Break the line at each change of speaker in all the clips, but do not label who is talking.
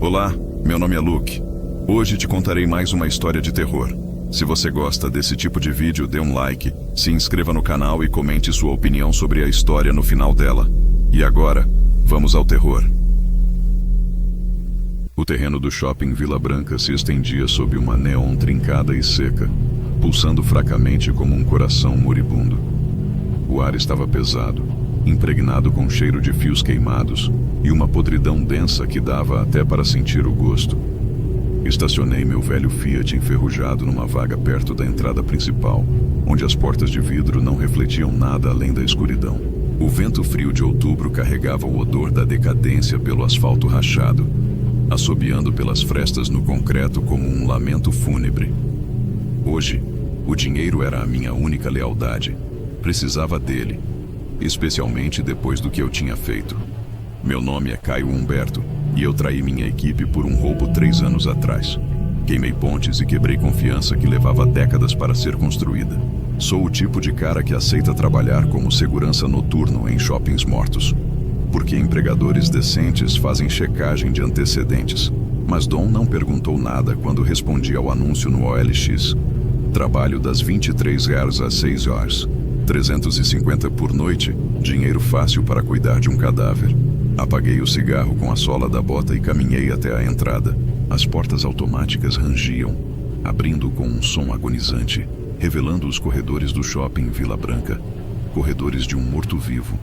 Olá, meu nome é Luke. Hoje te contarei mais uma história de terror. Se você gosta desse tipo de vídeo, dê um like, se inscreva no canal e comente sua opinião sobre a história no final dela. E agora, vamos ao terror. O terreno do shopping Vila Branca se estendia sob uma neon trincada e seca, pulsando fracamente como um coração moribundo. O ar estava pesado, impregnado com cheiro de fios queimados e uma podridão densa que dava até para sentir o gosto. Estacionei meu velho Fiat enferrujado numa vaga perto da entrada principal, onde as portas de vidro não refletiam nada além da escuridão. O vento frio de outubro carregava o odor da decadência pelo asfalto rachado, assobiando pelas frestas no concreto como um lamento fúnebre. Hoje, o dinheiro era a minha única lealdade. Precisava dele, especialmente depois do que eu tinha feito. Meu nome é Caio Humberto e eu traí minha equipe por um roubo 3 anos atrás. Queimei pontes e quebrei confiança que levava décadas para ser construída. Sou o tipo de cara que aceita trabalhar como segurança noturno em shoppings mortos, porque empregadores decentes fazem checagem de antecedentes. Mas Dom não perguntou nada quando respondi ao anúncio no OLX. Trabalho das 23 horas às 6 horas. 350 por noite, dinheiro fácil para cuidar de um cadáver. Apaguei o cigarro com a sola da bota e caminhei até a entrada. As portas automáticas rangiam, abrindo com um som agonizante, revelando os corredores do shopping Vila Branca. Corredores de um morto-vivo,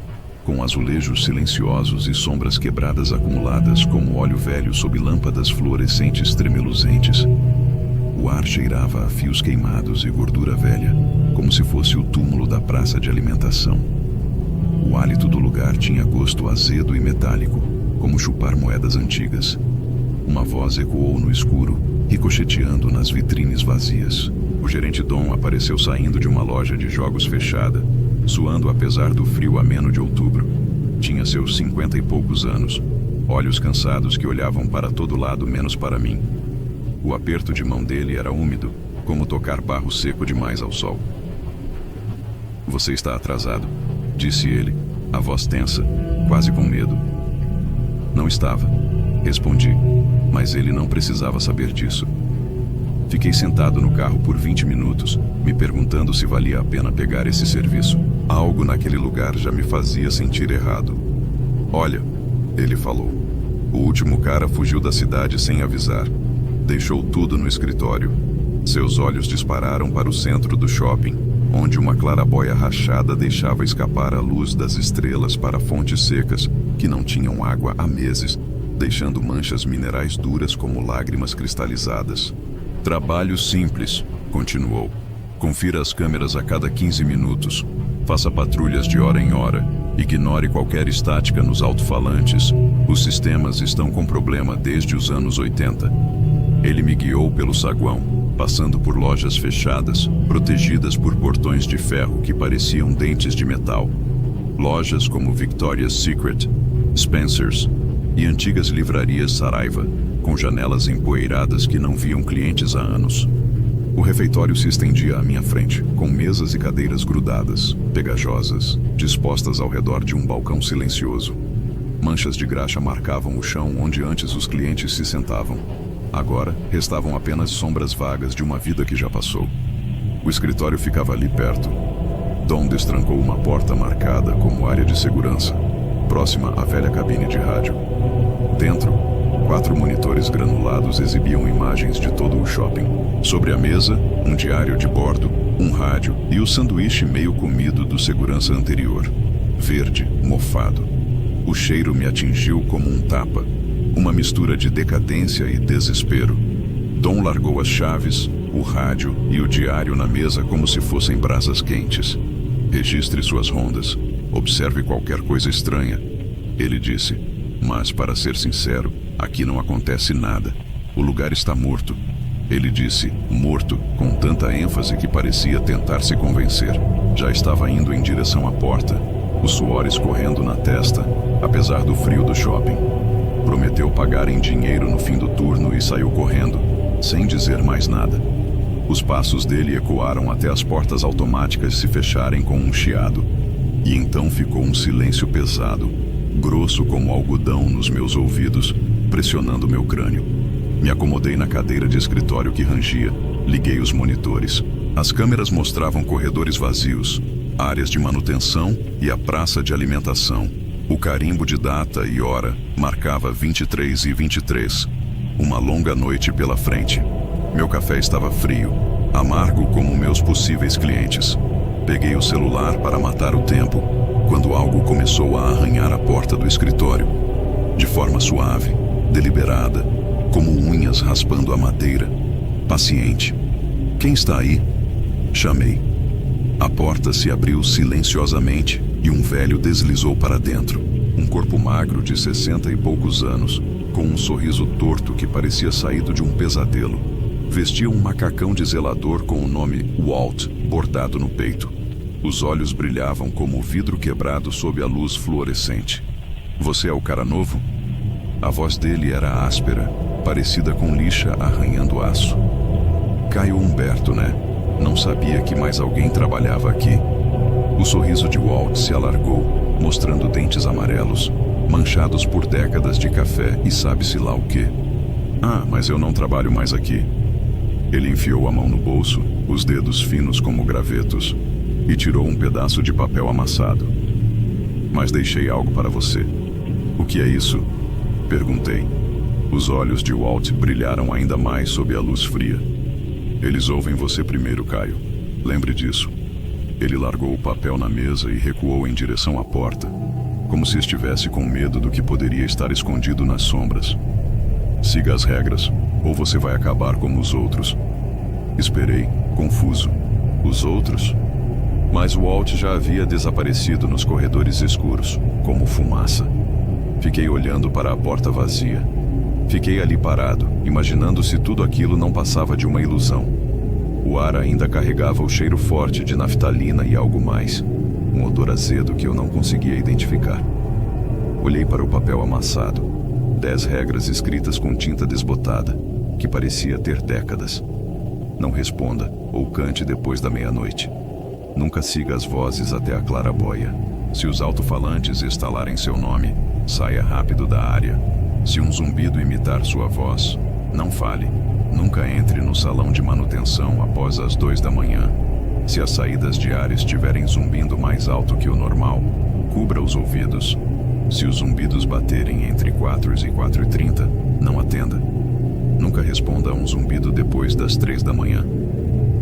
com azulejos silenciosos e sombras quebradas acumuladas como óleo velho sob lâmpadas fluorescentes tremeluzentes. O ar cheirava a fios queimados e gordura velha, como se fosse o túmulo da praça de alimentação. O hálito do lugar tinha gosto azedo e metálico, como chupar moedas antigas. Uma voz ecoou no escuro, ricocheteando nas vitrines vazias. O gerente Dom apareceu saindo de uma loja de jogos fechada, suando apesar do frio ameno de outubro. Tinha seus 50 e poucos anos, olhos cansados que olhavam para todo lado menos para mim. O aperto de mão dele era úmido, como tocar barro seco demais ao sol. "Você está atrasado", disse ele, a voz tensa, quase com medo. "Não estava", respondi, mas ele não precisava saber disso. Fiquei sentado no carro por 20 minutos, me perguntando se valia a pena pegar esse serviço. Algo naquele lugar já me fazia sentir errado. "Olha", ele falou, "o último cara fugiu da cidade sem avisar. Deixou tudo no escritório." Seus olhos dispararam para o centro do shopping, onde uma clarabóia rachada deixava escapar a luz das estrelas para fontes secas que não tinham água há meses, deixando manchas minerais duras como lágrimas cristalizadas. "Trabalho simples", continuou. "Confira as câmeras a cada 15 minutos. Faça patrulhas de hora em hora. Ignore qualquer estática nos alto-falantes. Os sistemas estão com problema desde os anos 80. Ele me guiou pelo saguão, passando por lojas fechadas, protegidas por portões de ferro que pareciam dentes de metal. Lojas como Victoria's Secret, Spencer's e antigas livrarias Saraiva, com janelas empoeiradas que não viam clientes há anos. O refeitório se estendia à minha frente, com mesas e cadeiras grudadas, pegajosas, dispostas ao redor de um balcão silencioso. Manchas de graxa marcavam o chão onde antes os clientes se sentavam. Agora, restavam apenas sombras vagas de uma vida que já passou. O escritório ficava ali perto. Dom destrancou uma porta marcada como área de segurança, próxima à velha cabine de rádio. Dentro, 4 monitores granulados exibiam imagens de todo o shopping. Sobre a mesa, um diário de bordo, um rádio e o sanduíche meio comido do segurança anterior. Verde, mofado. O cheiro me atingiu como um tapa. Uma mistura de decadência e desespero. Dom largou as chaves, o rádio e o diário na mesa como se fossem brasas quentes. "Registre suas rondas. Observe qualquer coisa estranha", ele disse. "Mas, para ser sincero, aqui não acontece nada. O lugar está morto." Ele disse "morto" com tanta ênfase que parecia tentar se convencer. Já estava indo em direção à porta, o suor escorrendo na testa, apesar do frio do shopping. Prometeu pagar em dinheiro no fim do turno e saiu correndo, sem dizer mais nada. Os passos dele ecoaram até as portas automáticas se fecharem com um chiado. E então ficou um silêncio pesado, grosso como algodão nos meus ouvidos, pressionando meu crânio. Me acomodei na cadeira de escritório que rangia, liguei os monitores. As câmeras mostravam corredores vazios, áreas de manutenção e a praça de alimentação. O carimbo de data e hora marcava 23h23. Uma longa noite pela frente. Meu café estava frio, amargo como meus possíveis clientes. Peguei o celular para matar o tempo, quando algo começou a arranhar a porta do escritório. De forma suave, deliberada, como unhas raspando a madeira. Paciente. Quem está aí? Chamei. A porta se abriu silenciosamente e um velho deslizou para dentro. Um corpo magro de 60 e poucos anos, com um sorriso torto que parecia saído de um pesadelo. Vestia um macacão de zelador com o nome Walt bordado no peito. Os olhos brilhavam como vidro quebrado sob a luz fluorescente. Você é o cara novo? A voz dele era áspera, parecida com lixa arranhando aço. Caio Humberto, né? Não sabia que mais alguém trabalhava aqui. O sorriso de Walt se alargou, mostrando dentes amarelos, manchados por décadas de café e sabe-se lá o quê. Ah, mas eu não trabalho mais aqui. Ele enfiou a mão no bolso, os dedos finos como gravetos, e tirou um pedaço de papel amassado. Mas deixei algo para você. O que é isso? Perguntei. Os olhos de Walt brilharam ainda mais sob a luz fria. Eles ouvem você primeiro, Caio. Lembre disso. Ele largou o papel na mesa e recuou em direção à porta, como se estivesse com medo do que poderia estar escondido nas sombras. Siga as regras, ou você vai acabar como os outros. Esperei, confuso. Os outros? Mas Walt já havia desaparecido nos corredores escuros, como fumaça. Fiquei olhando para a porta vazia. Fiquei ali parado, imaginando se tudo aquilo não passava de uma ilusão. O ar ainda carregava o cheiro forte de naftalina e algo mais, um odor azedo que eu não conseguia identificar. Olhei para o papel amassado, 10 regras escritas com tinta desbotada, que parecia ter décadas. Não responda ou cante depois da meia-noite. Nunca siga as vozes até a clarabóia. Se os alto-falantes estalarem seu nome, saia rápido da área. Se um zumbido imitar sua voz, não fale. Nunca entre no salão de manutenção após as 2 da manhã. Se as saídas de ar estiverem zumbindo mais alto que o normal, cubra os ouvidos. Se os zumbidos baterem entre 4 e 4h30, não atenda. Nunca responda a um zumbido depois das 3 da manhã.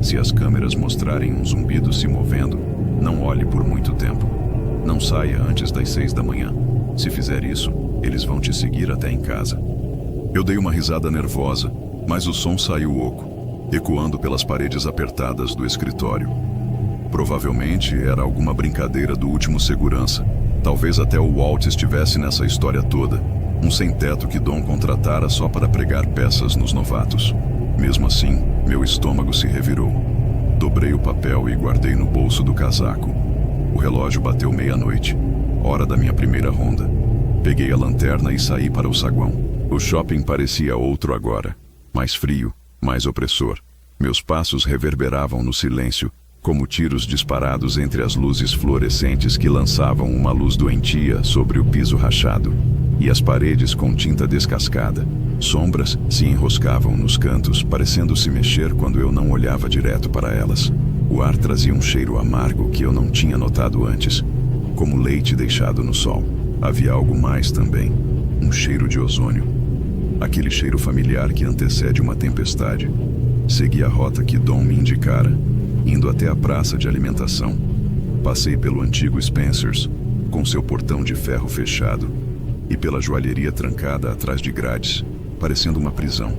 Se as câmeras mostrarem um zumbido se movendo, não olhe por muito tempo. Não saia antes das 6 da manhã. Se fizer isso, eles vão te seguir até em casa. Eu dei uma risada nervosa, mas o som saiu oco, ecoando pelas paredes apertadas do escritório. Provavelmente era alguma brincadeira do último segurança. Talvez até o Walt estivesse nessa história toda, um sem-teto que Dom contratara só para pregar peças nos novatos. Mesmo assim, meu estômago se revirou. Dobrei o papel e guardei no bolso do casaco. O relógio bateu meia-noite, hora da minha primeira ronda. Peguei a lanterna e saí para o saguão. O shopping parecia outro agora, mais frio, mais opressor. Meus passos reverberavam no silêncio, como tiros disparados entre as luzes fluorescentes que lançavam uma luz doentia sobre o piso rachado, e as paredes com tinta descascada. Sombras se enroscavam nos cantos, parecendo se mexer quando eu não olhava direto para elas. O ar trazia um cheiro amargo que eu não tinha notado antes, como leite deixado no sol. Havia algo mais também, um cheiro de ozônio. Aquele cheiro familiar que antecede uma tempestade. Segui a rota que Dom me indicara, indo até a praça de alimentação. Passei pelo antigo Spencer's, com seu portão de ferro fechado, e pela joalheria trancada atrás de grades, parecendo uma prisão.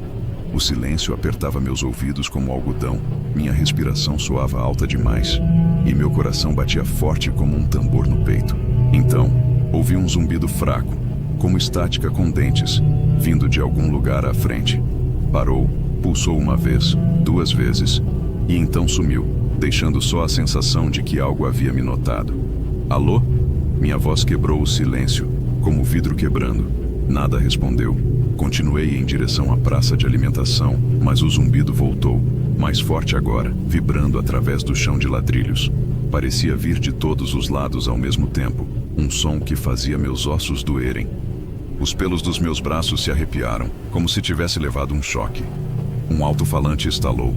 O silêncio apertava meus ouvidos como algodão, minha respiração soava alta demais, e meu coração batia forte como um tambor no peito. Então, ouvi um zumbido fraco, como estática com dentes, vindo de algum lugar à frente. Parou, pulsou uma vez, 2 vezes, e então sumiu, deixando só a sensação de que algo havia me notado. Alô? Minha voz quebrou o silêncio, como vidro quebrando. Nada respondeu. Continuei em direção à praça de alimentação, mas o zumbido voltou, mais forte agora, vibrando através do chão de ladrilhos. Parecia vir de todos os lados ao mesmo tempo, um som que fazia meus ossos doerem. Os pelos dos meus braços se arrepiaram, como se tivesse levado um choque. Um alto-falante estalou.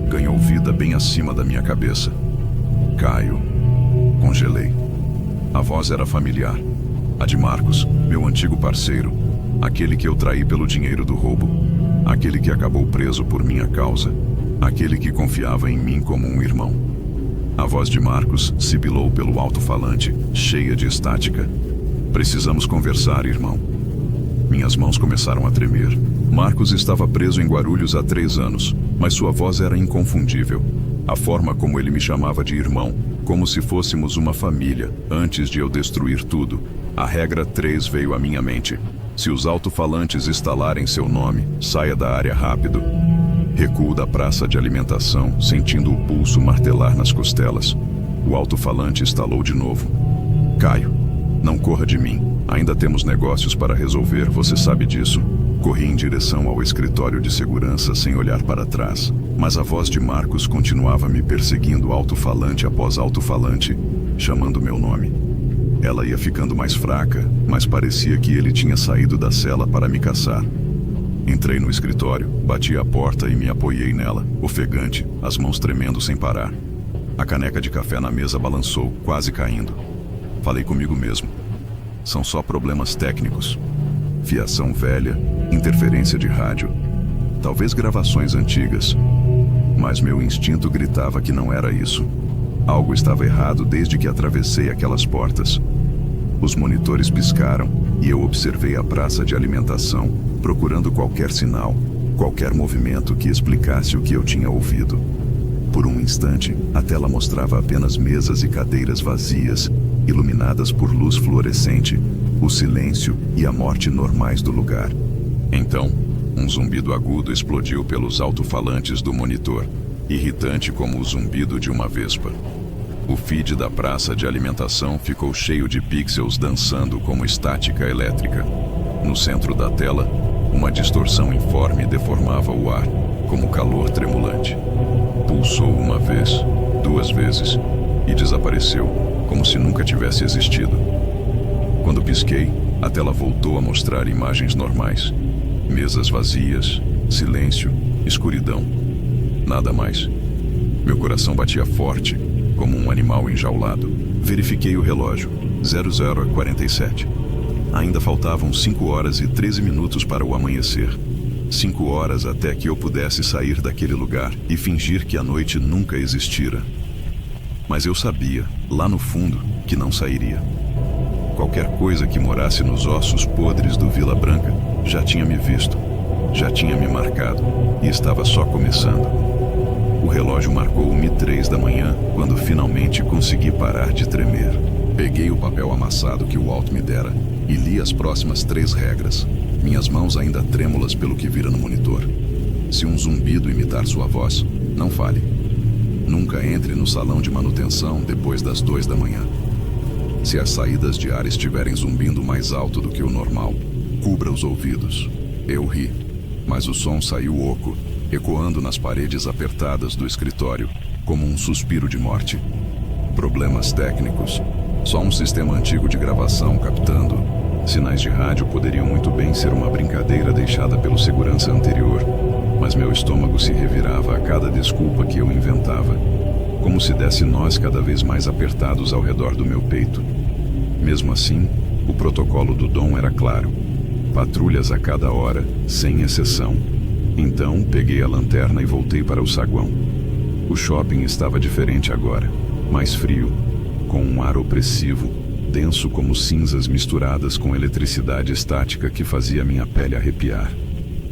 Ganhou vida bem acima da minha cabeça. Caio. Congelei. A voz era familiar. A de Marcos, meu antigo parceiro. Aquele que eu traí pelo dinheiro do roubo. Aquele que acabou preso por minha causa. Aquele que confiava em mim como um irmão. A voz de Marcos sibilou pelo alto-falante, cheia de estática. Precisamos conversar, irmão. Minhas mãos começaram a tremer. Marcos estava preso em Guarulhos há 3 anos, mas sua voz era inconfundível. A forma como ele me chamava de irmão, como se fôssemos uma família, antes de eu destruir tudo. A regra 3 veio à minha mente. Se os alto-falantes estalarem seu nome, saia da área rápido. Recuo da praça de alimentação, sentindo o pulso martelar nas costelas. O alto-falante estalou de novo. Caio, não corra de mim. Ainda temos negócios para resolver, você sabe disso. Corri em direção ao escritório de segurança sem olhar para trás, mas a voz de Marcos continuava me perseguindo alto-falante após alto-falante, chamando meu nome. Ela ia ficando mais fraca, mas parecia que ele tinha saído da cela para me caçar. Entrei no escritório, bati a porta e me apoiei nela, ofegante, as mãos tremendo sem parar. A caneca de café na mesa balançou, quase caindo. Falei comigo mesmo. São só problemas técnicos. Fiação velha, interferência de rádio, talvez gravações antigas. Mas meu instinto gritava que não era isso. Algo estava errado desde que atravessei aquelas portas. Os monitores piscaram e eu observei a praça de alimentação, procurando qualquer sinal, qualquer movimento que explicasse o que eu tinha ouvido. Por um instante, a tela mostrava apenas mesas e cadeiras vazias, iluminadas por luz fluorescente, o silêncio e a morte normais do lugar. Então, um zumbido agudo explodiu pelos alto-falantes do monitor, irritante como o zumbido de uma vespa. O feed da praça de alimentação ficou cheio de pixels dançando como estática elétrica. No centro da tela, uma distorção informe deformava o ar, como calor tremulante. Pulsou uma vez, 2 vezes, e desapareceu, como se nunca tivesse existido. Quando pisquei, a tela voltou a mostrar imagens normais. Mesas vazias, silêncio, escuridão. Nada mais. Meu coração batia forte, como um animal enjaulado. Verifiquei o relógio. 00:47. Ainda faltavam 5 horas e 13 minutos para o amanhecer. 5 horas até que eu pudesse sair daquele lugar e fingir que a noite nunca existira. Mas eu sabia, lá no fundo, que não sairia. Qualquer coisa que morasse nos ossos podres do Vila Branca já tinha me visto, já tinha me marcado e estava só começando. O relógio marcou 1h03 da manhã quando finalmente consegui parar de tremer. Peguei o papel amassado que o Walt me dera e li as próximas 3 regras, minhas mãos ainda trêmulas pelo que vira no monitor. Se um zumbido imitar sua voz, não fale. Nunca entre no salão de manutenção depois das 2 da manhã. Se as saídas de ar estiverem zumbindo mais alto do que o normal, cubra os ouvidos. Eu ri, mas o som saiu oco, ecoando nas paredes apertadas do escritório, como um suspiro de morte. Problemas técnicos. Só um sistema antigo de gravação captando. Sinais de rádio poderiam muito bem ser uma brincadeira deixada pelo segurança anterior, mas meu estômago se revirava a cada desculpa que eu inventava, como se desse nós cada vez mais apertados ao redor do meu peito. Mesmo assim, o protocolo do Dom era claro. Patrulhas a cada hora, sem exceção. Então, peguei a lanterna e voltei para o saguão. O shopping estava diferente agora, mais frio, com um ar opressivo, denso como cinzas misturadas com eletricidade estática que fazia minha pele arrepiar.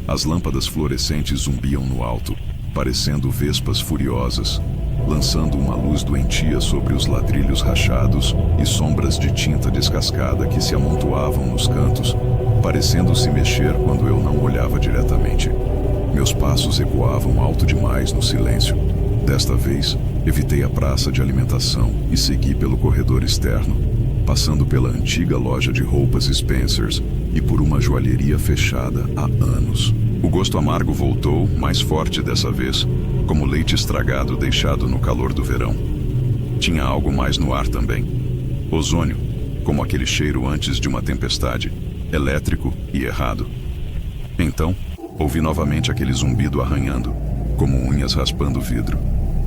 As lâmpadas fluorescentes zumbiam no alto, parecendo vespas furiosas, lançando uma luz doentia sobre os ladrilhos rachados e sombras de tinta descascada que se amontoavam nos cantos, parecendo se mexer quando eu não olhava diretamente. Meus passos ecoavam alto demais no silêncio. Desta vez, evitei a praça de alimentação e segui pelo corredor externo, passando pela antiga loja de roupas Spencer's e por uma joalheria fechada há anos. O gosto amargo voltou, mais forte dessa vez, como leite estragado deixado no calor do verão. Tinha algo mais no ar também. Ozônio, como aquele cheiro antes de uma tempestade. elétrico e errado. Então, ouvi novamente aquele zumbido arranhando, como unhas raspando o vidro.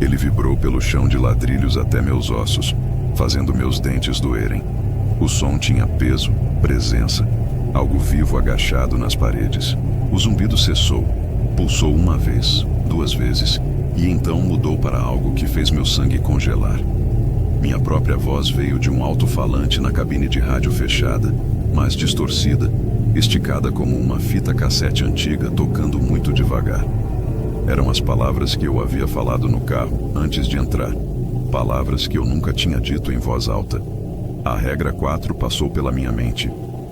Ele vibrou pelo chão de ladrilhos até meus ossos, fazendo meus dentes doerem. O som tinha peso, presença, algo vivo agachado nas paredes. O zumbido cessou, pulsou uma vez, 2 vezes, e então mudou para algo que fez meu sangue congelar. Minha própria voz veio de um alto-falante na cabine de rádio fechada, mas distorcida, esticada como uma fita cassete antiga tocando muito devagar. Eram as palavras que eu havia falado no carro antes de entrar, palavras que eu nunca tinha dito em voz alta. A regra 4 passou pela minha mente.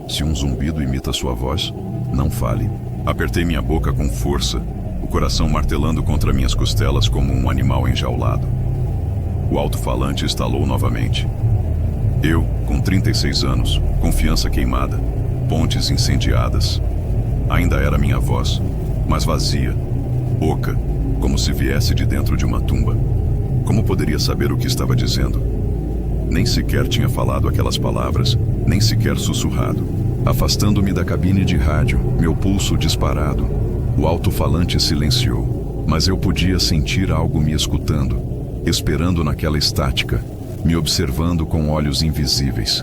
Se um zumbido imita sua voz, não fale. Apertei minha boca com força, o coração martelando contra minhas costelas como um animal enjaulado. O alto-falante estalou novamente. Eu, com 36 anos, confiança queimada, pontes incendiadas. Ainda era minha voz, mas vazia, oca, como se viesse de dentro de uma tumba. Como poderia saber o que estava dizendo? Nem sequer tinha falado aquelas palavras, nem sequer sussurrado. Afastando-me da cabine de rádio, meu pulso disparado. O alto-falante silenciou, mas eu podia sentir algo me escutando, esperando naquela estática, me observando com olhos invisíveis.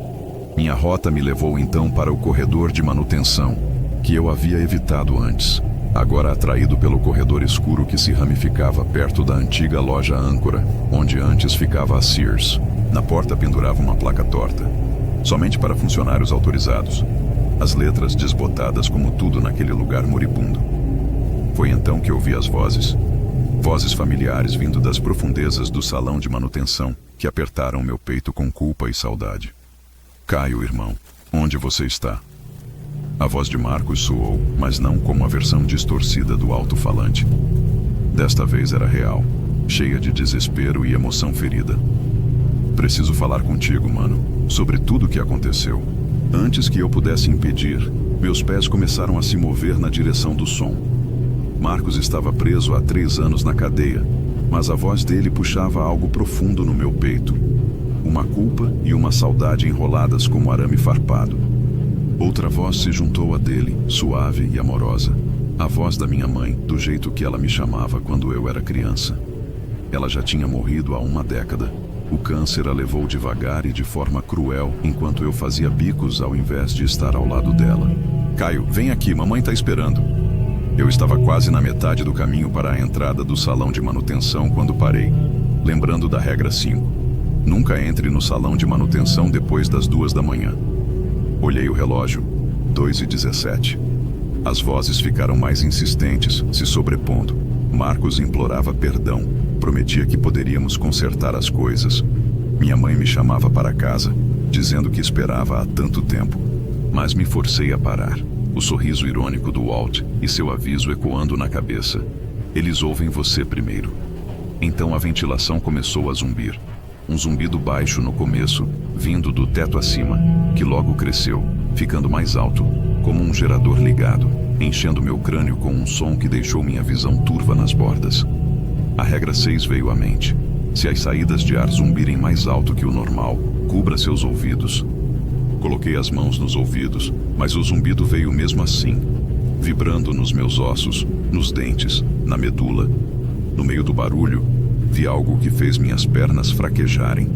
Minha rota me levou então para o corredor de manutenção, que eu havia evitado antes, agora atraído pelo corredor escuro que se ramificava perto da antiga loja âncora, onde antes ficava a Sears. Na porta pendurava uma placa torta, somente para funcionários autorizados. As letras desbotadas como tudo naquele lugar moribundo. Foi então que ouvi as vozes familiares vindo das profundezas do salão de manutenção, que apertaram meu peito com culpa e saudade. Caio, irmão, onde você está? A voz de Marcos soou, mas não como a versão distorcida do alto-falante. Desta vez era real, cheia de desespero e emoção ferida. Preciso falar contigo, mano, sobre tudo o que aconteceu. Antes que eu pudesse impedir, meus pés começaram a se mover na direção do som. Marcos estava preso há 3 anos na cadeia, mas a voz dele puxava algo profundo no meu peito. Uma culpa e uma saudade enroladas como arame farpado. Outra voz se juntou à dele, suave e amorosa. A voz da minha mãe, do jeito que ela me chamava quando eu era criança. Ela já tinha morrido há 1 década. O câncer a levou devagar e de forma cruel, enquanto eu fazia bicos ao invés de estar ao lado dela. Caio, vem aqui, mamãe está esperando. Eu estava quase na metade do caminho para a entrada do salão de manutenção quando parei, lembrando da regra 5. Nunca entre no salão de manutenção depois das 2 da manhã. Olhei o relógio, 2h17. As vozes ficaram mais insistentes, se sobrepondo. Marcos implorava perdão, prometia que poderíamos consertar as coisas. Minha mãe me chamava para casa, dizendo que esperava há tanto tempo, mas me forcei a parar. O sorriso irônico do Walt e seu aviso ecoando na cabeça. Eles ouvem você primeiro. Então a ventilação começou a zumbir. Um zumbido baixo no começo, vindo do teto acima, que logo cresceu, ficando mais alto, como um gerador ligado, enchendo meu crânio com um som que deixou minha visão turva nas bordas. A regra 6 veio à mente. Se as saídas de ar zumbirem mais alto que o normal, cubra seus ouvidos. Coloquei as mãos nos ouvidos, mas o zumbido veio mesmo assim, vibrando nos meus ossos, nos dentes, na medula. No meio do barulho, vi algo que fez minhas pernas fraquejarem.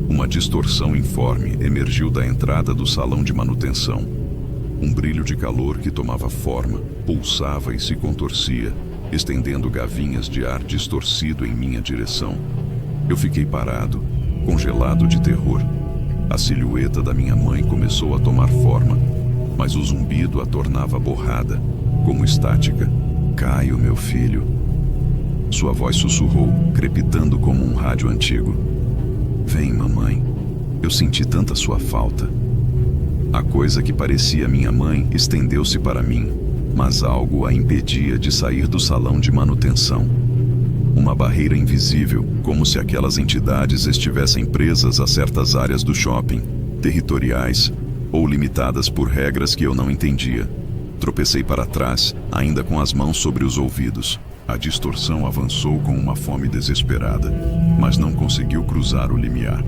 Uma distorção informe emergiu da entrada do salão de manutenção. Um brilho de calor que tomava forma, pulsava e se contorcia, estendendo gavinhas de ar distorcido em minha direção. Eu fiquei parado, congelado de terror. A silhueta da minha mãe começou a tomar forma, mas o zumbido a tornava borrada, como estática. Caio, meu filho. Sua voz sussurrou, crepitando como um rádio antigo. Vem, mamãe. Eu senti tanta sua falta. A coisa que parecia minha mãe estendeu-se para mim, mas algo a impedia de sair do salão de manutenção. Uma barreira invisível, como se aquelas entidades estivessem presas a certas áreas do shopping, territoriais ou limitadas por regras que eu não entendia. Tropecei para trás, ainda com as mãos sobre os ouvidos. A distorção avançou com uma fome desesperada, mas não conseguiu cruzar o limiar.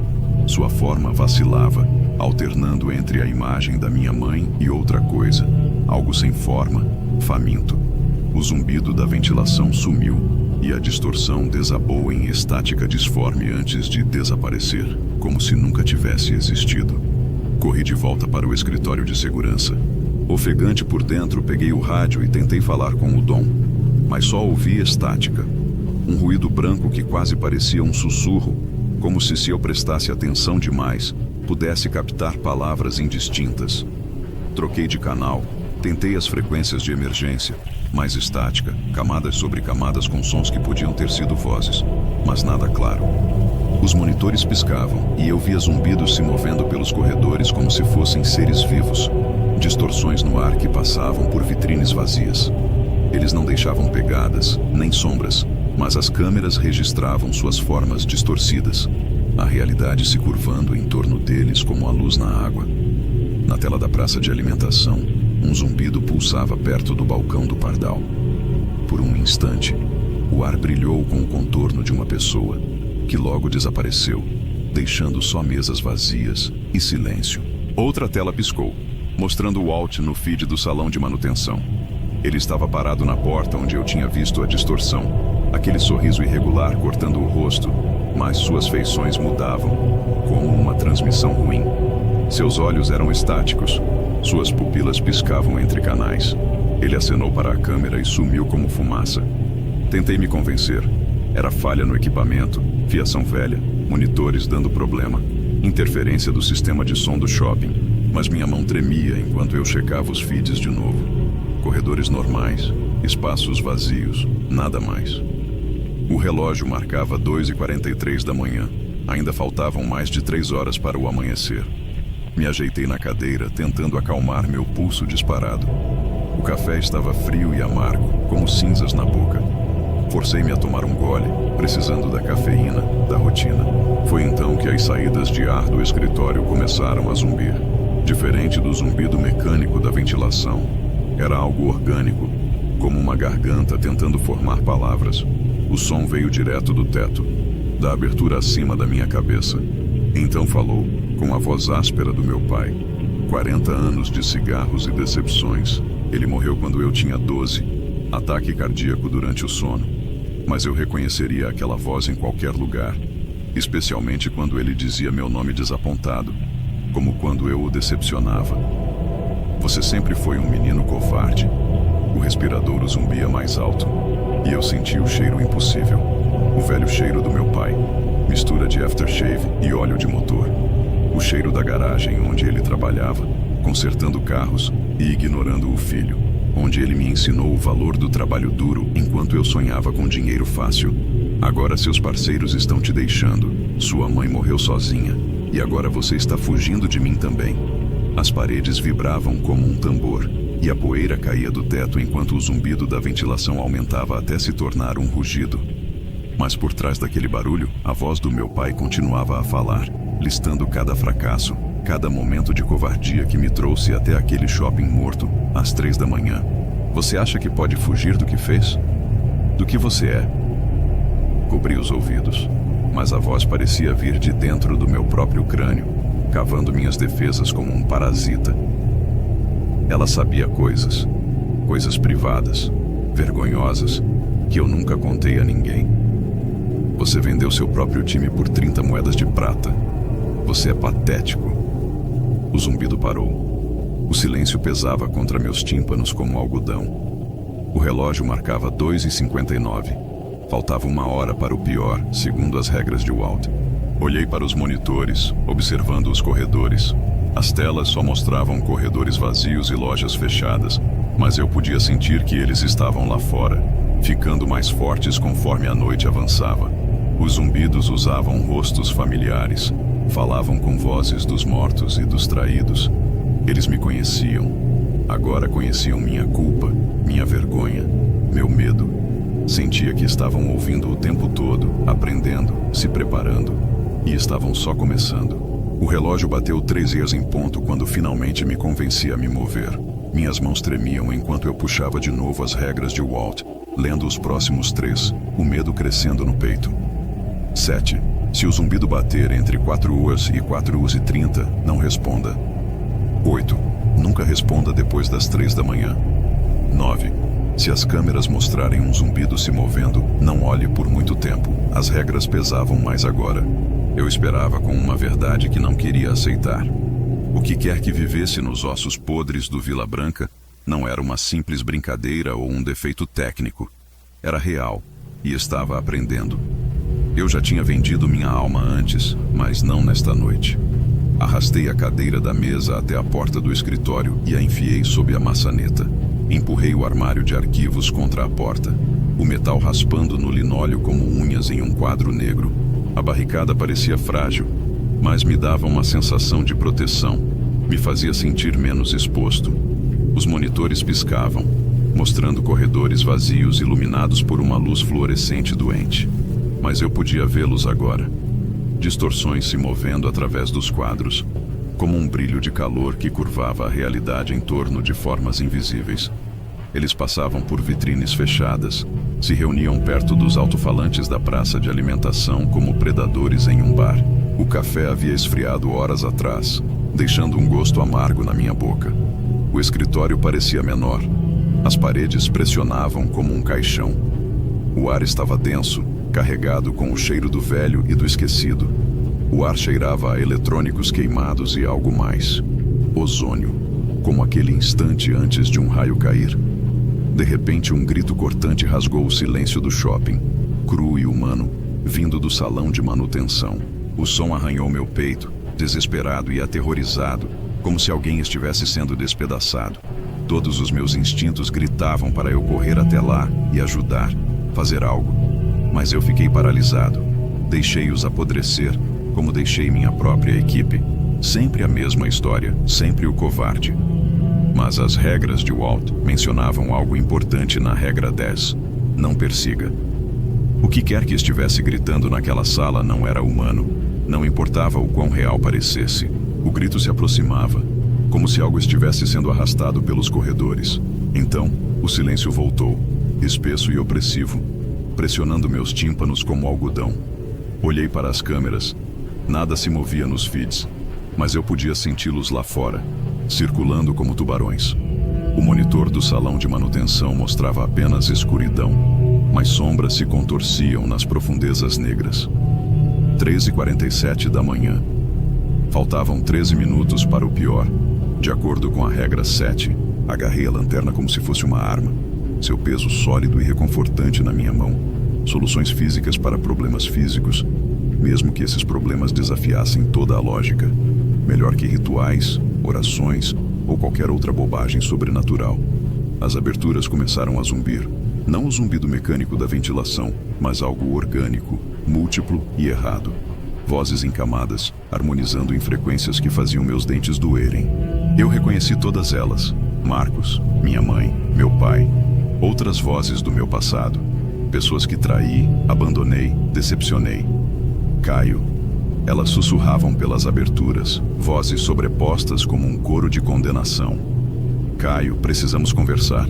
Sua forma vacilava, alternando entre a imagem da minha mãe e outra coisa, algo sem forma, faminto. O zumbido da ventilação sumiu e a distorção desabou em estática disforme antes de desaparecer, como se nunca tivesse existido. Corri de volta para o escritório de segurança. Ofegante por dentro, peguei o rádio e tentei falar com o Dom, mas só ouvi estática. Um ruído branco que quase parecia um sussurro, como se eu prestasse atenção demais, pudesse captar palavras indistintas. Troquei de canal, tentei as frequências de emergência, mais estática, camadas sobre camadas com sons que podiam ter sido vozes, mas nada claro. Os monitores piscavam e eu via zumbidos se movendo pelos corredores como se fossem seres vivos, distorções no ar que passavam por vitrines vazias. Eles não deixavam pegadas, nem sombras, mas as câmeras registravam suas formas distorcidas, a realidade se curvando em torno deles como a luz na água. Na tela da praça de alimentação, um zumbido pulsava perto do balcão do Pardal. Por um instante, o ar brilhou com o contorno de uma pessoa, que logo desapareceu, deixando só mesas vazias e silêncio. Outra tela piscou, mostrando Walt no feed do salão de manutenção. Ele estava parado na porta onde eu tinha visto a distorção, aquele sorriso irregular cortando o rosto, mas suas feições mudavam, como uma transmissão ruim. Seus olhos eram estáticos, suas pupilas piscavam entre canais. Ele acenou para a câmera e sumiu como fumaça. Tentei me convencer. Era falha no equipamento, fiação velha, monitores dando problema, interferência do sistema de som do shopping, mas minha mão tremia enquanto eu checava os feeds de novo. Corredores normais, espaços vazios, nada mais. O relógio marcava 2h43 da manhã. Ainda faltavam mais de 3 horas para o amanhecer. Me ajeitei na cadeira, tentando acalmar meu pulso disparado. O café estava frio e amargo, como cinzas na boca. Forcei-me a tomar um gole, precisando da cafeína, da rotina. Foi então que as saídas de ar do escritório começaram a zumbir. Diferente do zumbido mecânico da ventilação, era algo orgânico, como uma garganta tentando formar palavras. O som veio direto do teto, da abertura acima da minha cabeça. Então falou, com a voz áspera do meu pai. 40 anos de cigarros e decepções. Ele morreu quando eu tinha 12. Ataque cardíaco durante o sono. Mas eu reconheceria aquela voz em qualquer lugar, especialmente quando ele dizia meu nome desapontado, como quando eu o decepcionava. Você sempre foi um menino covarde. O respirador zumbia mais alto, e eu senti o cheiro impossível. O velho cheiro do meu pai, mistura de aftershave e óleo de motor. O cheiro da garagem onde ele trabalhava, consertando carros e ignorando o filho, onde ele me ensinou o valor do trabalho duro enquanto eu sonhava com dinheiro fácil. Agora seus parceiros estão te deixando, sua mãe morreu sozinha, e agora você está fugindo de mim também. As paredes vibravam como um tambor, e a poeira caía do teto enquanto o zumbido da ventilação aumentava até se tornar um rugido. Mas por trás daquele barulho, a voz do meu pai continuava a falar, listando cada fracasso, cada momento de covardia que me trouxe até aquele shopping morto, às 3 da manhã. Você acha que pode fugir do que fez? Do que você é? Cobri os ouvidos, mas a voz parecia vir de dentro do meu próprio crânio, cavando minhas defesas como um parasita. Ela sabia coisas privadas, vergonhosas, que eu nunca contei a ninguém. Você vendeu seu próprio time por 30 moedas de prata. Você é patético. O zumbido parou. O silêncio pesava contra meus tímpanos como algodão. O relógio marcava 2h59. Faltava 1 hora para o pior, segundo as regras de Walt. Olhei para os monitores, observando os corredores. As telas só mostravam corredores vazios e lojas fechadas, mas eu podia sentir que eles estavam lá fora, ficando mais fortes conforme a noite avançava. Os zumbidos usavam rostos familiares, falavam com vozes dos mortos e dos traídos. Eles me conheciam. Agora conheciam minha culpa, minha vergonha, meu medo. Sentia que estavam ouvindo o tempo todo, aprendendo, se preparando, e estavam só começando. O relógio bateu 3h em ponto quando finalmente me convenci a me mover. Minhas mãos tremiam enquanto eu puxava de novo as regras de Walt, lendo os próximos 3, o medo crescendo no peito. 7. Se o zumbido bater entre 4h e 4h30, não responda. 8. Nunca responda depois das 3 da manhã. 9. Se as câmeras mostrarem um zumbido se movendo, não olhe por muito tempo. As regras pesavam mais agora. Eu esperava com uma verdade que não queria aceitar. O que quer que vivesse nos ossos podres do Vila Branca não era uma simples brincadeira ou um defeito técnico. Era real e estava aprendendo. Eu já tinha vendido minha alma antes, mas não nesta noite. Arrastei a cadeira da mesa até a porta do escritório e a enfiei sob a maçaneta. Empurrei o armário de arquivos contra a porta, o metal raspando no linóleo como unhas em um quadro negro. A barricada parecia frágil, mas me dava uma sensação de proteção. Me fazia sentir menos exposto. Os monitores piscavam, mostrando corredores vazios iluminados por uma luz fluorescente doente. Mas eu podia vê-los agora. Distorções se movendo através dos quadros, como um brilho de calor que curvava a realidade em torno de formas invisíveis. Eles passavam por vitrines fechadas, se reuniam perto dos alto-falantes da praça de alimentação como predadores em um bar. O café havia esfriado horas atrás, deixando um gosto amargo na minha boca. O escritório parecia menor. As paredes pressionavam como um caixão. O ar estava denso, carregado com o cheiro do velho e do esquecido. O ar cheirava a eletrônicos queimados e algo mais. Ozônio, como aquele instante antes de um raio cair. De repente, um grito cortante rasgou o silêncio do shopping, cru e humano, vindo do salão de manutenção. O som arranhou meu peito, desesperado e aterrorizado, como se alguém estivesse sendo despedaçado. Todos os meus instintos gritavam para eu correr até lá e ajudar, fazer algo. Mas eu fiquei paralisado. Deixei-os apodrecer, como deixei minha própria equipe. Sempre a mesma história, sempre o covarde. Mas as regras de Walt mencionavam algo importante na regra 10. Não persiga. O que quer que estivesse gritando naquela sala não era humano. Não importava o quão real parecesse. O grito se aproximava, como se algo estivesse sendo arrastado pelos corredores. Então, o silêncio voltou, espesso e opressivo, pressionando meus tímpanos como algodão. Olhei para as câmeras. Nada se movia nos feeds, mas eu podia senti-los lá fora, circulando como tubarões. O monitor do salão de manutenção mostrava apenas escuridão, mas sombras se contorciam nas profundezas negras. 3h47 da manhã. Faltavam 13 minutos para o pior. De acordo com a regra 7, agarrei a lanterna como se fosse uma arma. Seu peso sólido e reconfortante na minha mão. Soluções físicas para problemas físicos, mesmo que esses problemas desafiassem toda a lógica. Melhor que rituais, orações ou qualquer outra bobagem sobrenatural. As aberturas começaram a zumbir. Não o zumbido mecânico da ventilação, mas algo orgânico, múltiplo e errado. Vozes em camadas, harmonizando em frequências que faziam meus dentes doerem. Eu reconheci todas elas. Marcos, minha mãe, meu pai. Outras vozes do meu passado. Pessoas que traí, abandonei, decepcionei. Caio. Elas sussurravam pelas aberturas, vozes sobrepostas como um coro de condenação. Caio, precisamos conversar.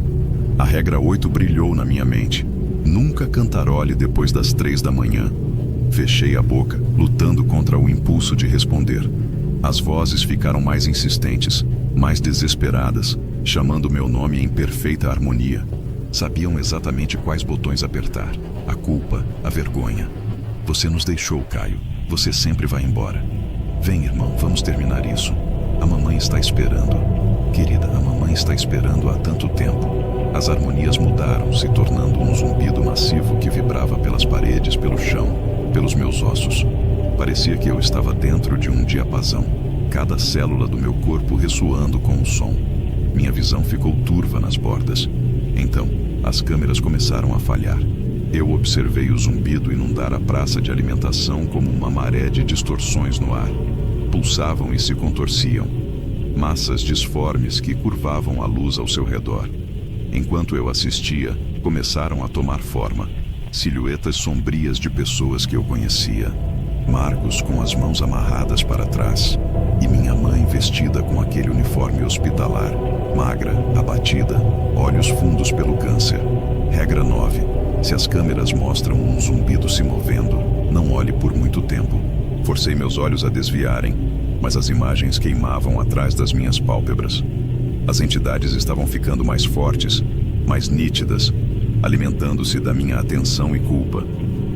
A regra 8 brilhou na minha mente. Nunca cantarole depois das 3 da manhã. Fechei a boca, lutando contra o impulso de responder. As vozes ficaram mais insistentes, mais desesperadas, chamando meu nome em perfeita harmonia. Sabiam exatamente quais botões apertar. A culpa, a vergonha. Você nos deixou, Caio. Você sempre vai embora. Vem, irmão, vamos terminar isso. A mamãe está esperando. Querida, a mamãe está esperando há tanto tempo. As harmonias mudaram, se tornando um zumbido massivo que vibrava pelas paredes, pelo chão, pelos meus ossos. Parecia que eu estava dentro de um diapasão, cada célula do meu corpo ressoando com o som. Minha visão ficou turva nas bordas. Então, as câmeras começaram a falhar. Eu observei o zumbido inundar a praça de alimentação como uma maré de distorções no ar. Pulsavam e se contorciam. Massas disformes que curvavam a luz ao seu redor. Enquanto eu assistia, começaram a tomar forma. Silhuetas sombrias de pessoas que eu conhecia. Marcos com as mãos amarradas para trás. E minha mãe vestida com aquele uniforme hospitalar. Magra, abatida, olhos fundos pelo câncer. Regra 9. Se as câmeras mostram um zumbido se movendo, Não olhe por muito tempo. Forcei meus olhos a desviarem, mas as imagens queimavam atrás das minhas pálpebras. As entidades estavam ficando mais fortes, mais nítidas, alimentando-se da minha atenção e culpa.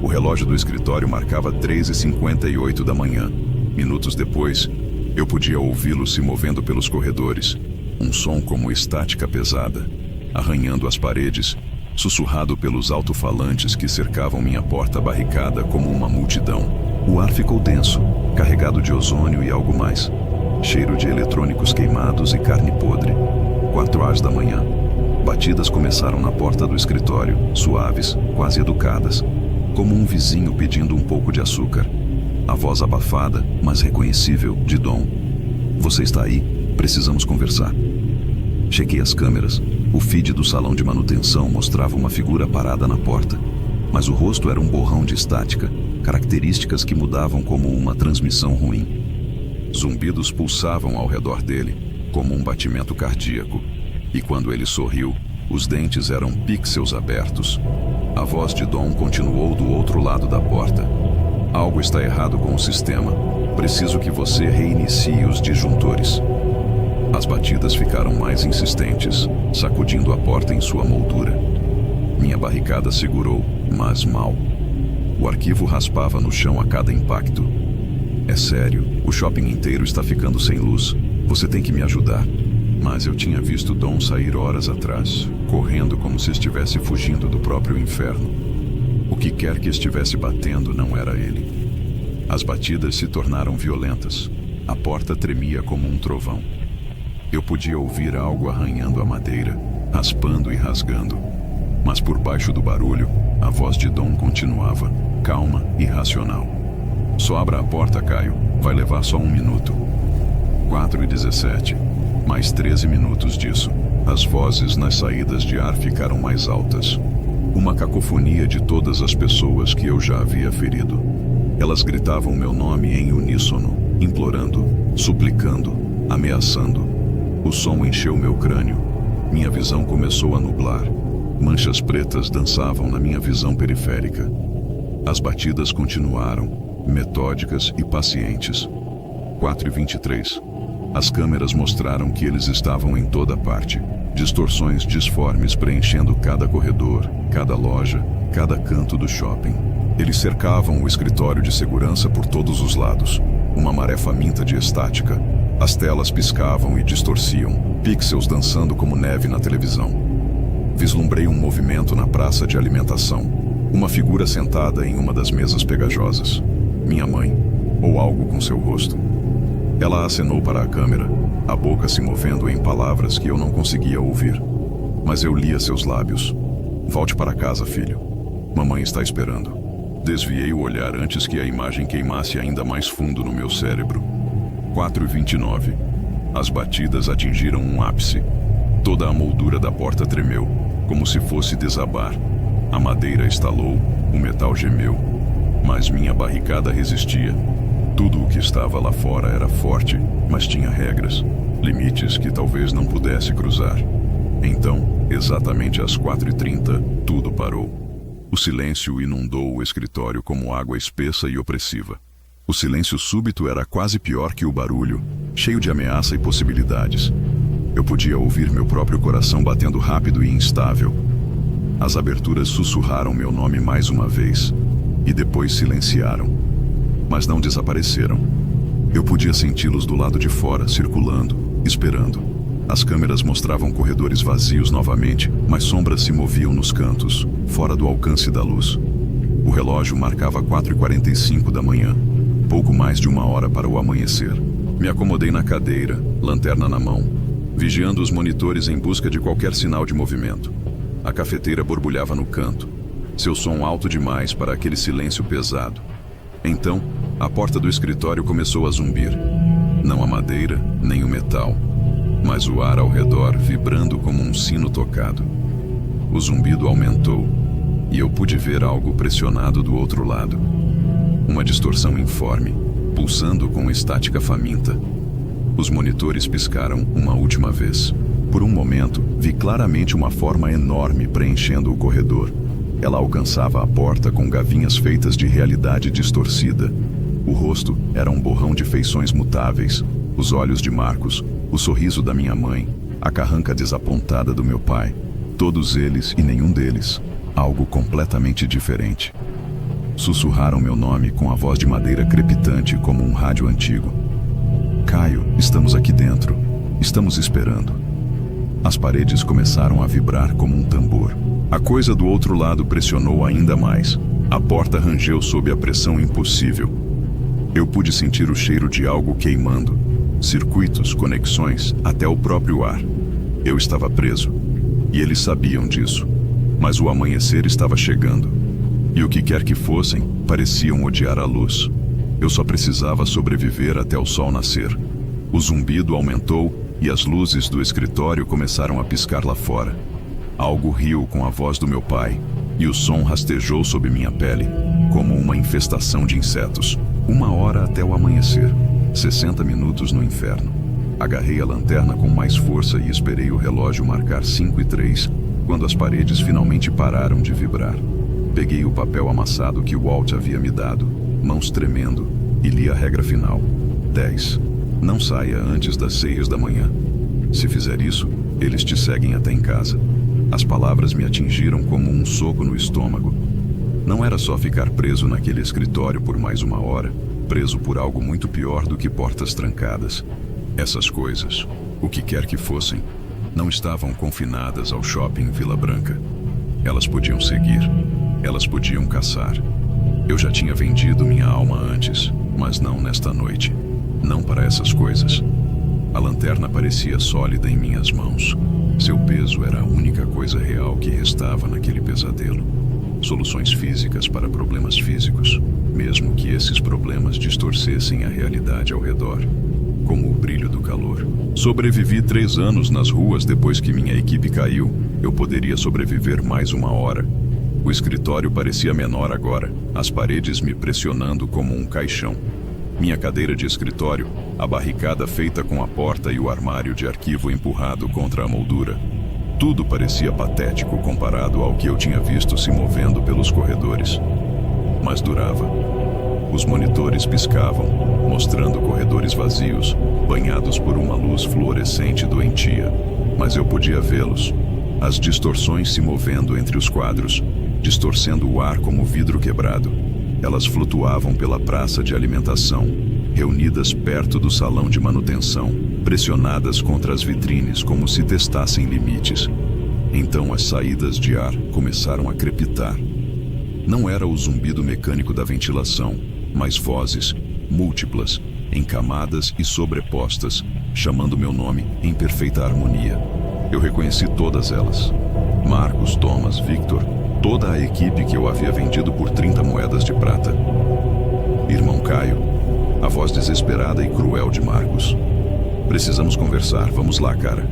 O relógio do escritório marcava 3h58 da manhã. Minutos depois, eu podia ouvi-lo se movendo pelos corredores. Um som como estática pesada, arranhando as paredes, sussurrado pelos alto-falantes que cercavam minha porta barricada como uma multidão. O ar ficou denso, carregado de ozônio e algo mais. Cheiro de eletrônicos queimados e carne podre. 4h da manhã. Batidas começaram na porta do escritório, suaves, quase educadas, como um vizinho pedindo um pouco de açúcar. A voz abafada, mas reconhecível, de Dom. Você está aí? Precisamos conversar. Chequei as câmeras. O feed do salão de manutenção mostrava uma figura parada na porta, mas o rosto era um borrão de estática, características que mudavam como uma transmissão ruim. Zumbidos pulsavam ao redor dele, como um batimento cardíaco, e quando ele sorriu, os dentes eram pixels abertos. A voz de Dom continuou do outro lado da porta. Algo está errado com o sistema. Preciso que você reinicie os disjuntores. As batidas ficaram mais insistentes, sacudindo a porta em sua moldura. Minha barricada segurou, mas mal. O arquivo raspava no chão a cada impacto. É sério, o shopping inteiro está ficando sem luz. Você tem que me ajudar. Mas eu tinha visto Dom sair horas atrás, correndo como se estivesse fugindo do próprio inferno. O que quer que estivesse batendo não era ele. As batidas se tornaram violentas. A porta tremia como um trovão. Eu podia ouvir algo arranhando a madeira, raspando e rasgando. Mas por baixo do barulho, a voz de Dom continuava, calma e racional. Só abra a porta, Caio. Vai levar só 1 minuto. 4h17. Mais 13 minutos disso. As vozes nas saídas de ar ficaram mais altas. Uma cacofonia de todas as pessoas que eu já havia ferido. Elas gritavam meu nome em uníssono, implorando, suplicando, ameaçando. O som encheu meu crânio. Minha visão começou a nublar. Manchas pretas dançavam na minha visão periférica. As batidas continuaram, metódicas e pacientes. 4h23. As câmeras mostraram que eles estavam em toda parte. Distorções disformes preenchendo cada corredor, cada loja, cada canto do shopping. Eles cercavam o escritório de segurança por todos os lados. Uma maré faminta de estática. As telas piscavam e distorciam, pixels dançando como neve na televisão. Vislumbrei um movimento na praça de alimentação. Uma figura sentada em uma das mesas pegajosas. Minha mãe, ou algo com seu rosto. Ela acenou para a câmera, a boca se movendo em palavras que eu não conseguia ouvir. Mas eu lia seus lábios. Volte para casa, filho. Mamãe está esperando. Desviei o olhar antes que a imagem queimasse ainda mais fundo no meu cérebro. 4h29. As batidas atingiram um ápice. Toda a moldura da porta tremeu, como se fosse desabar. A madeira estalou, o metal gemeu. Mas minha barricada resistia. Tudo o que estava lá fora era forte, mas tinha regras, limites que talvez não pudesse cruzar. Então, exatamente às 4h30, tudo parou. O silêncio inundou o escritório como água espessa e opressiva. O silêncio súbito era quase pior que o barulho, cheio de ameaça e possibilidades. Eu podia ouvir meu próprio coração batendo rápido e instável. As aberturas sussurraram meu nome mais uma vez, e depois silenciaram. Mas não desapareceram. Eu podia senti-los do lado de fora, circulando, esperando. As câmeras mostravam corredores vazios novamente, mas sombras se moviam nos cantos, fora do alcance da luz. O relógio marcava 4h45 da manhã. Pouco mais de 1 hora para o amanhecer. Me acomodei na cadeira, lanterna na mão, vigiando os monitores em busca de qualquer sinal de movimento. A cafeteira borbulhava no canto, seu som alto demais para aquele silêncio pesado. Então, a porta do escritório começou a zumbir. Não a madeira, nem o metal, mas o ar ao redor vibrando como um sino tocado. O zumbido aumentou, e eu pude ver algo pressionado do outro lado. Uma distorção informe, pulsando com estática faminta. Os monitores piscaram uma última vez. Por um momento, vi claramente uma forma enorme preenchendo o corredor. Ela alcançava a porta com gavinhas feitas de realidade distorcida. O rosto era um borrão de feições mutáveis, os olhos de Marcos, o sorriso da minha mãe, a carranca desapontada do meu pai. Todos eles e nenhum deles, algo completamente diferente. Sussurraram meu nome com a voz de madeira crepitante como um rádio antigo. Caio, estamos aqui dentro. Estamos esperando. As paredes começaram a vibrar como um tambor. A coisa do outro lado pressionou ainda mais. A porta rangeu sob a pressão impossível. Eu pude sentir o cheiro de algo queimando. Circuitos, conexões, até o próprio ar. Eu estava preso. E eles sabiam disso. Mas o amanhecer estava chegando. E o que quer que fossem, pareciam odiar a luz. Eu só precisava sobreviver até o sol nascer. O zumbido aumentou e as luzes do escritório começaram a piscar lá fora. Algo riu com a voz do meu pai, e o som rastejou sob minha pele, como uma infestação de insetos. 1 hora até o amanhecer. 60 minutos no inferno. Agarrei a lanterna com mais força e esperei o relógio marcar 5:03, quando as paredes finalmente pararam de vibrar. Peguei o papel amassado que o Walt havia me dado, mãos tremendo, e li a regra final. 10. Não saia antes das 6 da manhã. Se fizer isso, eles te seguem até em casa. As palavras me atingiram como um soco no estômago. Não era só ficar preso naquele escritório por mais 1 hora, preso por algo muito pior do que portas trancadas. Essas coisas, o que quer que fossem, não estavam confinadas ao shopping Vila Branca. Elas podiam seguir, elas podiam caçar. Eu já tinha vendido minha alma antes, mas não nesta noite. Não para essas coisas. A lanterna parecia sólida em minhas mãos. Seu peso era a única coisa real que restava naquele pesadelo. Soluções físicas para problemas físicos, mesmo que esses problemas distorcessem a realidade ao redor, como o brilho do calor. Sobrevivi 3 anos nas ruas depois que minha equipe caiu. Eu poderia sobreviver mais 1 hora. O escritório parecia menor agora, as paredes me pressionando como um caixão. Minha cadeira de escritório, a barricada feita com a porta e o armário de arquivo empurrado contra a moldura. Tudo parecia patético comparado ao que eu tinha visto se movendo pelos corredores. Mas durava. Os monitores piscavam, mostrando corredores vazios, banhados por uma luz fluorescente doentia. Mas eu podia vê-los. As distorções se movendo entre os quadros, distorcendo o ar como vidro quebrado. Elas flutuavam pela praça de alimentação, reunidas perto do salão de manutenção, pressionadas contra as vitrines como se testassem limites. Então as saídas de ar começaram a crepitar. Não era o zumbido mecânico da ventilação, mas vozes, múltiplas, em camadas e sobrepostas, chamando meu nome em perfeita harmonia. Eu reconheci todas elas. Marcos, Thomas, Victor, toda a equipe que eu havia vendido por 30 moedas de prata. Irmão Caio, a voz desesperada e cruel de Marcos. Precisamos conversar, vamos lá, cara.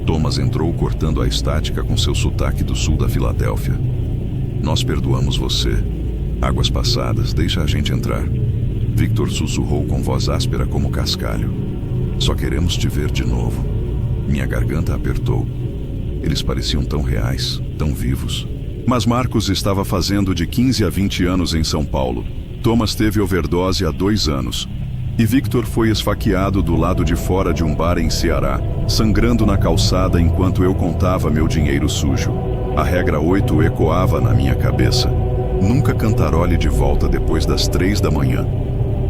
Thomas entrou cortando a estática com seu sotaque do sul da Filadélfia. Nós perdoamos você. Águas passadas, deixa a gente entrar. Victor sussurrou com voz áspera como cascalho. Só queremos te ver de novo. Minha garganta apertou. Eles pareciam tão reais, tão vivos. Mas Marcos estava fazendo de 15 a 20 anos em São Paulo. Thomas teve overdose há 2 anos. E Victor foi esfaqueado do lado de fora de um bar em Ceará, sangrando na calçada enquanto eu contava meu dinheiro sujo. A regra 8 ecoava na minha cabeça. Nunca cantarole de volta depois das 3 da manhã.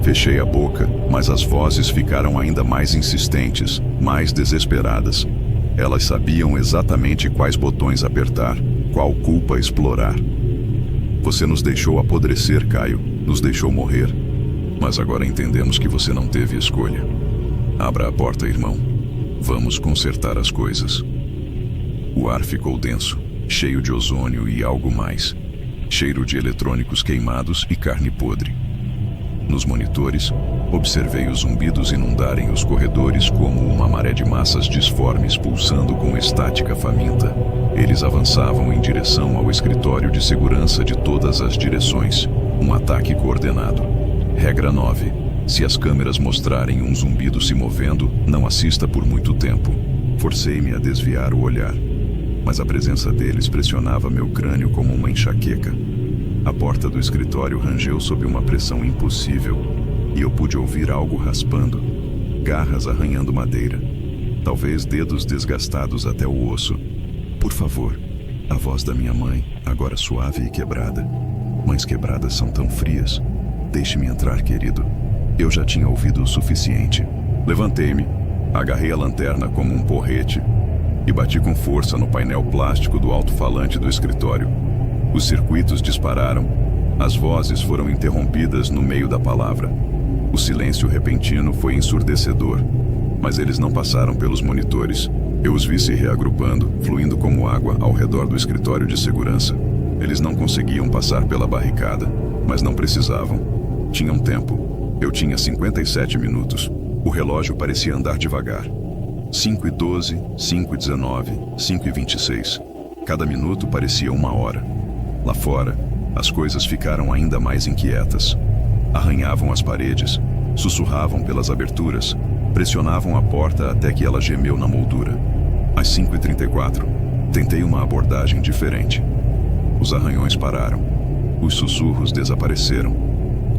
Fechei a boca, mas as vozes ficaram ainda mais insistentes, mais desesperadas. Elas sabiam exatamente quais botões apertar, qual culpa explorar. Você nos deixou apodrecer, Caio, nos deixou morrer. Mas agora entendemos que você não teve escolha. Abra a porta, irmão. Vamos consertar as coisas. O ar ficou denso, cheio de ozônio e algo mais. Cheiro de eletrônicos queimados e carne podre. Nos monitores, observei os zumbidos inundarem os corredores como uma maré de massas disformes pulsando com estática faminta. Eles avançavam em direção ao escritório de segurança de todas as direções. Um ataque coordenado. Regra 9. Se as câmeras mostrarem um zumbido se movendo, não assista por muito tempo. Forcei-me a desviar o olhar. mas a presença deles pressionava meu crânio como uma enxaqueca. A porta do escritório rangeu sob uma pressão impossível, e eu pude ouvir algo raspando, garras arranhando madeira, talvez dedos desgastados até o osso. Por favor, a voz da minha mãe, agora suave e quebrada. Mães quebradas são tão frias. Deixe-me entrar, querido. Eu já tinha ouvido o suficiente. Levantei-me, agarrei a lanterna como um porrete e bati com força no painel plástico do alto-falante do escritório. Os circuitos dispararam. As vozes foram interrompidas no meio da palavra. O silêncio repentino foi ensurdecedor, mas eles não passaram pelos monitores. Eu os vi se reagrupando, fluindo como água ao redor do escritório de segurança. Eles não conseguiam passar pela barricada, mas não precisavam. Tinham tempo. Eu tinha 57 minutos. O relógio parecia andar devagar. 5:12, 5:19, 5:26. Cada minuto parecia uma hora. Lá fora, as coisas ficaram ainda mais inquietas. Arranhavam as paredes, sussurravam pelas aberturas, pressionavam a porta até que ela gemeu na moldura. Às 5:34, tentei uma abordagem diferente. Os arranhões pararam. Os sussurros desapareceram.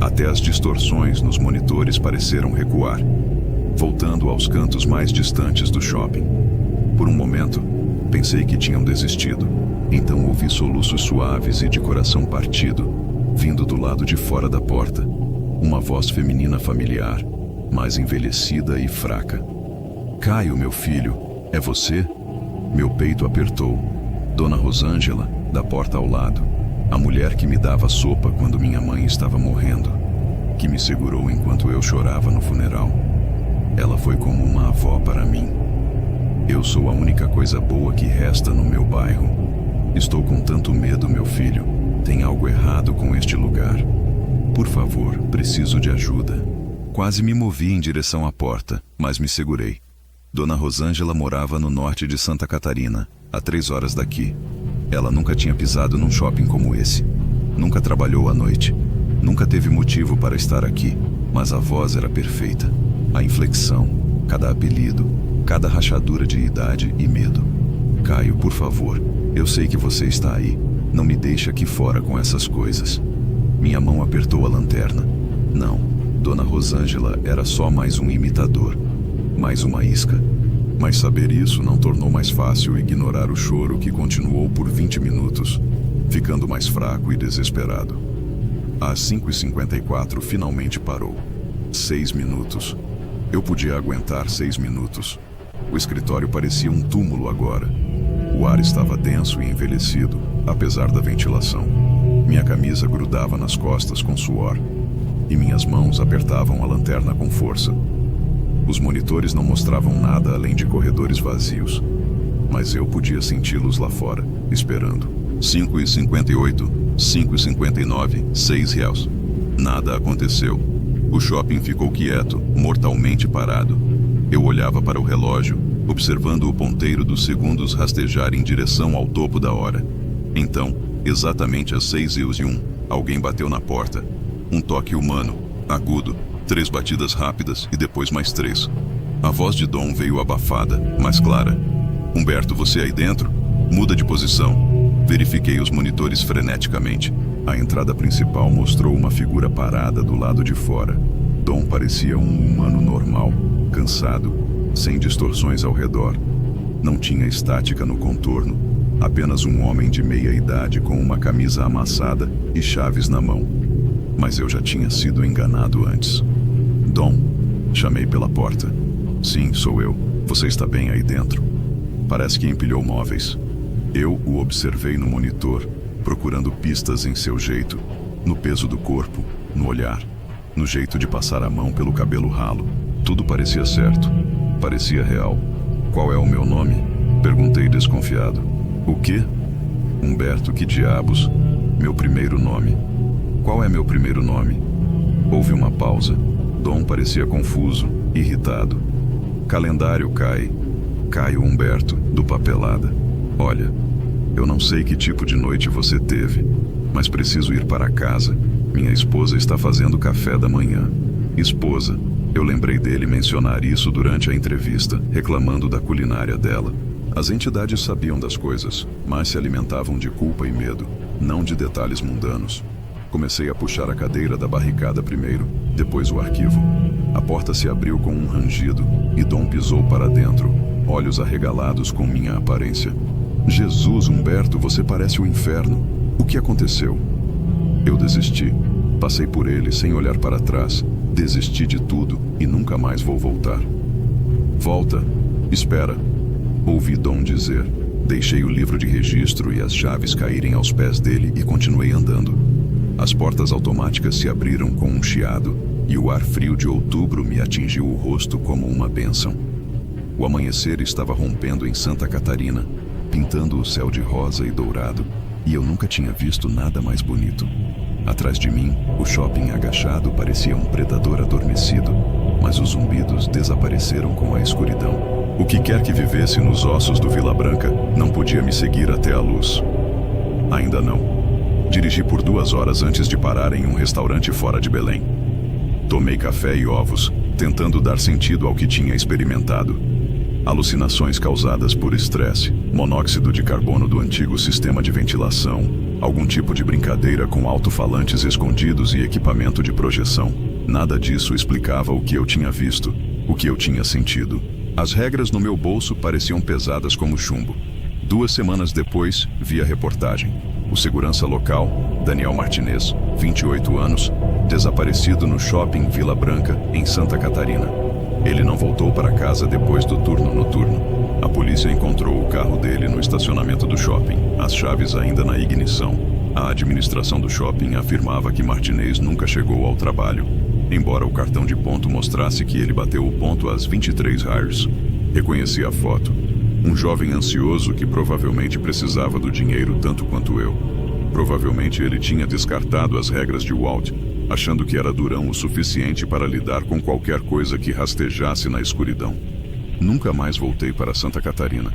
Até as distorções nos monitores pareceram recuar, voltando aos cantos mais distantes do shopping. Por um momento, pensei que tinham desistido. Então ouvi soluços suaves e de coração partido, vindo do lado de fora da porta. Uma voz feminina familiar, mais envelhecida e fraca. Caio, meu filho, é você? Meu peito apertou. Dona Rosângela, da porta ao lado. A mulher que me dava sopa quando minha mãe estava morrendo. Que me segurou enquanto eu chorava no funeral. Ela foi como uma avó para mim. Eu sou a única coisa boa que resta no meu bairro. Estou com tanto medo, meu filho. Tem algo errado com este lugar. Por favor, preciso de ajuda. Quase me movi em direção à porta, mas me segurei. Dona Rosângela morava no norte de Santa Catarina, a 3 horas daqui. Ela nunca tinha pisado num shopping como esse. Nunca trabalhou à noite. Nunca teve motivo para estar aqui, mas a voz era perfeita. A inflexão, cada apelido, cada rachadura de idade e medo. Caio, por favor, eu sei que você está aí. Não me deixe aqui fora com essas coisas. Minha mão apertou a lanterna. Não, Dona Rosângela era só mais um imitador. Mais uma isca. Mas saber isso não tornou mais fácil ignorar o choro que continuou por 20 minutos, ficando mais fraco e desesperado. Às 5:54 finalmente parou. 6 minutos. Eu podia aguentar 6 minutos. O escritório parecia um túmulo agora. O ar estava denso e envelhecido, apesar da ventilação. Minha camisa grudava nas costas com suor, e minhas mãos apertavam a lanterna com força. Os monitores não mostravam nada além de corredores vazios, mas eu podia senti-los lá fora, esperando. 5:58, 5:59, R$6. Nada aconteceu. O shopping ficou quieto, mortalmente parado. Eu olhava para o relógio, observando o ponteiro dos segundos rastejar em direção ao topo da hora. Então, exatamente às 6:01, alguém bateu na porta. Um toque humano, agudo, 3 batidas rápidas e depois mais 3. A voz de Dom veio abafada, mas clara. Humberto, você aí dentro? Muda de posição. Verifiquei os monitores freneticamente. A entrada principal mostrou uma figura parada do lado de fora. Dom parecia um humano normal, cansado, sem distorções ao redor. Não tinha estática no contorno, apenas um homem de meia idade com uma camisa amassada e chaves na mão. Mas eu já tinha sido enganado antes. Dom, chamei pela porta. Sim, sou eu. Você está bem aí dentro? Parece que empilhou móveis. Eu o observei no monitor, procurando pistas em seu jeito, no peso do corpo, no olhar, no jeito de passar a mão pelo cabelo ralo. Tudo parecia certo. Parecia real. Qual é o meu nome? Perguntei desconfiado. O quê? Humberto, que diabos? Meu primeiro nome. Qual é meu primeiro nome? Houve uma pausa. Dom parecia confuso, irritado. Calendário cai. Caio Humberto, do Papelada. Olha, eu não sei que tipo de noite você teve, mas preciso ir para casa. Minha esposa está fazendo café da manhã. Esposa. Eu lembrei dele mencionar isso durante a entrevista, reclamando da culinária dela. As entidades sabiam das coisas, mas se alimentavam de culpa e medo, não de detalhes mundanos. Comecei a puxar a cadeira da barricada primeiro, depois o arquivo. A porta se abriu com um rangido e Dom pisou para dentro, olhos arregalados com minha aparência. Jesus, Humberto, você parece o inferno. O que aconteceu? Eu desisti. Passei por ele sem olhar para trás. Desisti de tudo e nunca mais vou voltar. Volta. Espera. Ouvi Dom dizer. Deixei o livro de registro e as chaves caírem aos pés dele e continuei andando. As portas automáticas se abriram com um chiado e o ar frio de outubro me atingiu o rosto como uma bênção. O amanhecer estava rompendo em Santa Catarina, pintando o céu de rosa e dourado, e eu nunca tinha visto nada mais bonito. Atrás de mim, o shopping agachado parecia um predador adormecido, mas os zumbidos desapareceram com a escuridão. O que quer que vivesse nos ossos do Vila Branca não podia me seguir até a luz. Ainda não. Dirigi por 2 horas antes de parar em um restaurante fora de Belém. Tomei café e ovos, tentando dar sentido ao que tinha experimentado. Alucinações causadas por estresse, monóxido de carbono do antigo sistema de ventilação, algum tipo de brincadeira com alto-falantes escondidos e equipamento de projeção. Nada disso explicava o que eu tinha visto, o que eu tinha sentido. As regras no meu bolso pareciam pesadas como chumbo. 2 semanas depois, vi a reportagem. O segurança local, Daniel Martinez, 28 anos, desaparecido no shopping Vila Branca, em Santa Catarina. Ele não voltou para casa depois do turno noturno. A polícia encontrou o carro dele no estacionamento do shopping, as chaves ainda na ignição. A administração do shopping afirmava que Martinez nunca chegou ao trabalho, embora o cartão de ponto mostrasse que ele bateu o ponto às 23 horas. Reconheci a foto. Um jovem ansioso que provavelmente precisava do dinheiro tanto quanto eu. Provavelmente ele tinha descartado as regras de Walt, achando que era durão o suficiente para lidar com qualquer coisa que rastejasse na escuridão. Nunca mais voltei para Santa Catarina.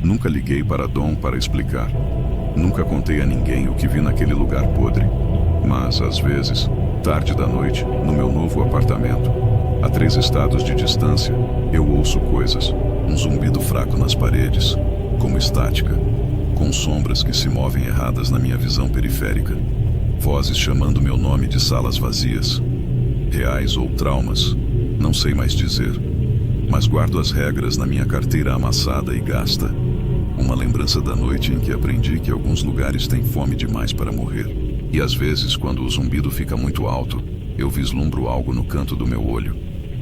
Nunca liguei para Dom para explicar. Nunca contei a ninguém o que vi naquele lugar podre. Mas, às vezes, tarde da noite, no meu novo apartamento, a 3 estados de distância, eu ouço coisas. Um zumbido fraco nas paredes, como estática, com sombras que se movem erradas na minha visão periférica. Vozes chamando meu nome de salas vazias. Reais ou traumas, não sei mais dizer. Mas guardo as regras na minha carteira amassada e gasta. Uma lembrança da noite em que aprendi que alguns lugares têm fome demais para morrer. E às vezes, quando o zumbido fica muito alto, eu vislumbro algo no canto do meu olho.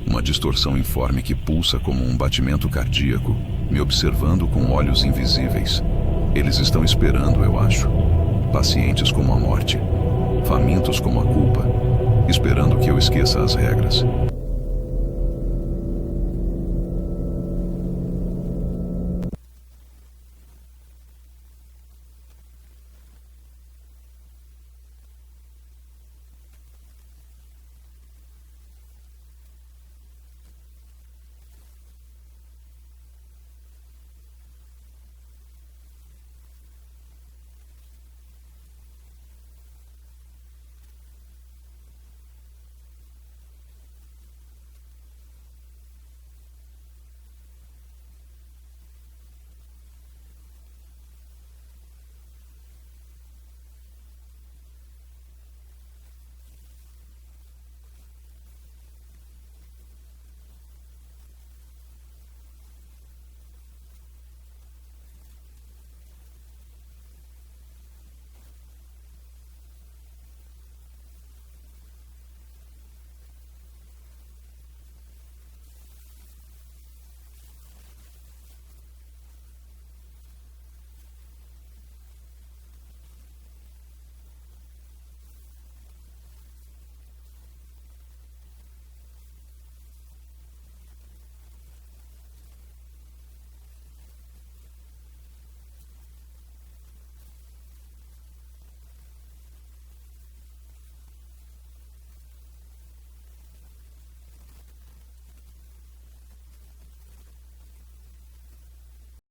Uma distorção informe que pulsa como um batimento cardíaco, me observando com olhos invisíveis. Eles estão esperando, eu acho. Pacientes como a morte. Famintos como a culpa. Esperando que eu esqueça as regras.